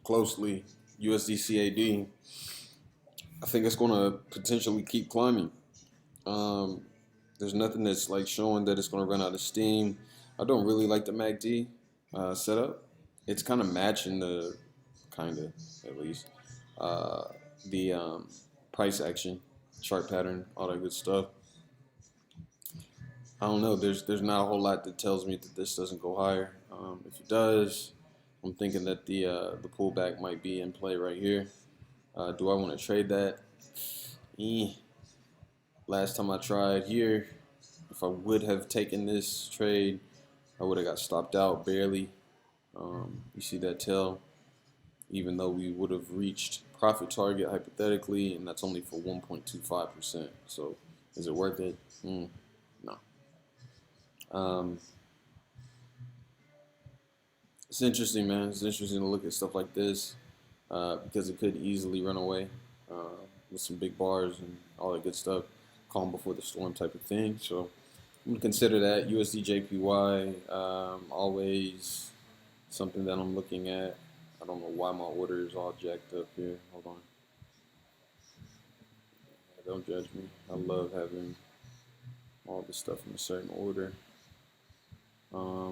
closely, USD I think it's going to potentially keep climbing. Um, there's nothing that's like showing that it's going to run out of steam. I don't really like the MACD setup. It's kind of matching the kind of at least uh, the price action, chart pattern, all that good stuff. I don't know. There's not a whole lot that tells me that this doesn't go higher. If it does, I'm thinking that the pullback might be in play right here. Do I want to trade that? Eh. Last time I tried here, if I would have taken this trade, I would have got stopped out barely. You see that tail, even though we would have reached profit target hypothetically, and that's only for 1.25%. So is it worth it? No. Um, it's interesting, man. It's interesting to look at stuff like this because it could easily run away with some big bars and all that good stuff, calm before the storm type of thing. So I'm gonna consider that USD/JPY always something that I'm looking at. I don't know why my order is all jacked up here. Hold on. Don't judge me. I love having all this stuff in a certain order. My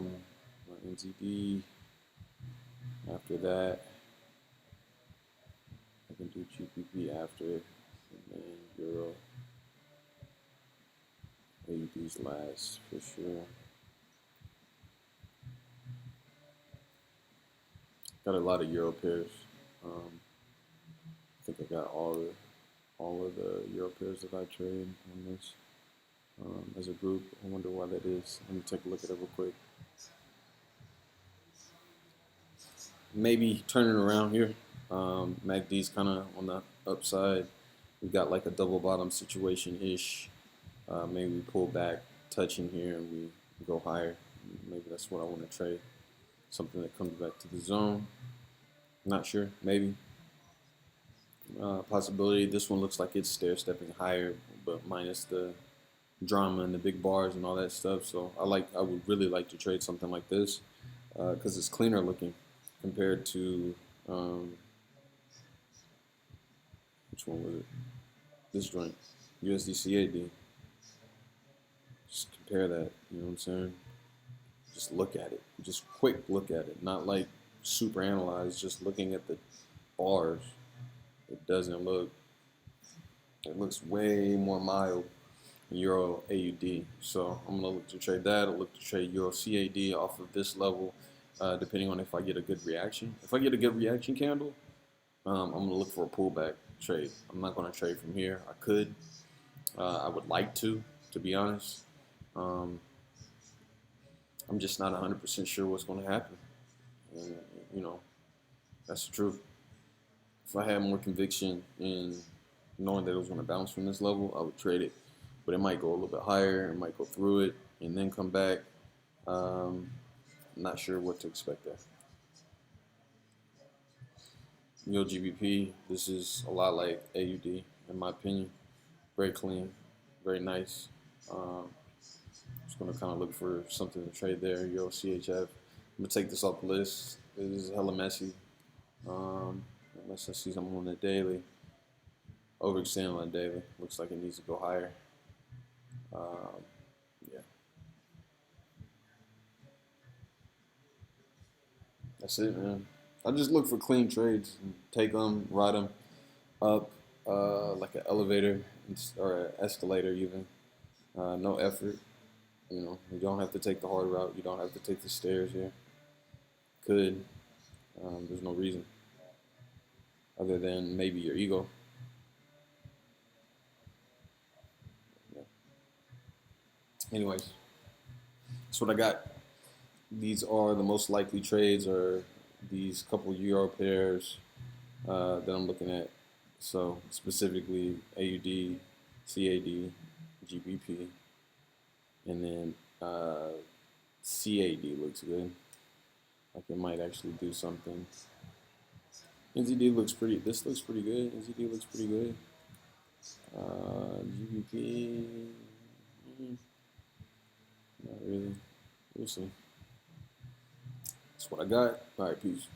NZD. After that, I can do GBP after, and then Euro. AUD's last for sure. Got a lot of Euro pairs. I think I got all of the Euro pairs that I trade on this as a group. I wonder why that is. Let me take a look at it real quick. Maybe turning around here. MACD's kind of on the upside. We got like a double bottom situation-ish. Maybe we pull back, touch in here, and we go higher. Maybe that's what I want to trade. Something that comes back to the zone. Not sure. Maybe. Possibility. This one looks like it's stair-stepping higher, but minus the drama and the big bars and all that stuff. So I would really like to trade something like this because it's cleaner looking compared to which one was it? This joint, USD/CAD. Just compare that. You know what I'm saying? Just look at it. Just quick look at it. Not like super analyze. Just looking at the bars. It doesn't look. It looks way more mild than Euro AUD. So I'm gonna look to trade that. I'll look to trade Euro CAD off of this level, depending on if I get a good reaction. If I get a good reaction candle, I'm gonna look for a pullback trade. I'm not gonna trade from here. I could. I would like to be honest. Um, I'm just not 100% sure what's going to happen. And, you know, that's the truth. If I had more conviction in knowing that it was going to bounce from this level, I would trade it. But it might go a little bit higher. It might go through it and then come back. I'm not sure what to expect there. GBP, this is a lot like AUD, in my opinion. Very clean, very nice. Just going to kind of look for something to trade there. Euro CHF. I'm going to take this off the list. This is hella messy. Unless I see something on the daily. Overextending on the daily. Looks like it needs to go higher. Yeah. That's it, man. I just look for clean trades and take them, ride them up like an elevator or an escalator even. No effort. You know, you don't have to take the hard route. You don't have to take the stairs here. Could. There's no reason other than maybe your ego. Yeah. Anyways, that's what I got. These are the most likely trades, or these couple Euro pairs that I'm looking at. So specifically AUD, CAD, GBP, and then CAD looks good. Like it might actually do something. NZD looks pretty. This looks pretty good. NZD looks pretty good. GBP, not really. We'll see. That's what I got. All right, peace.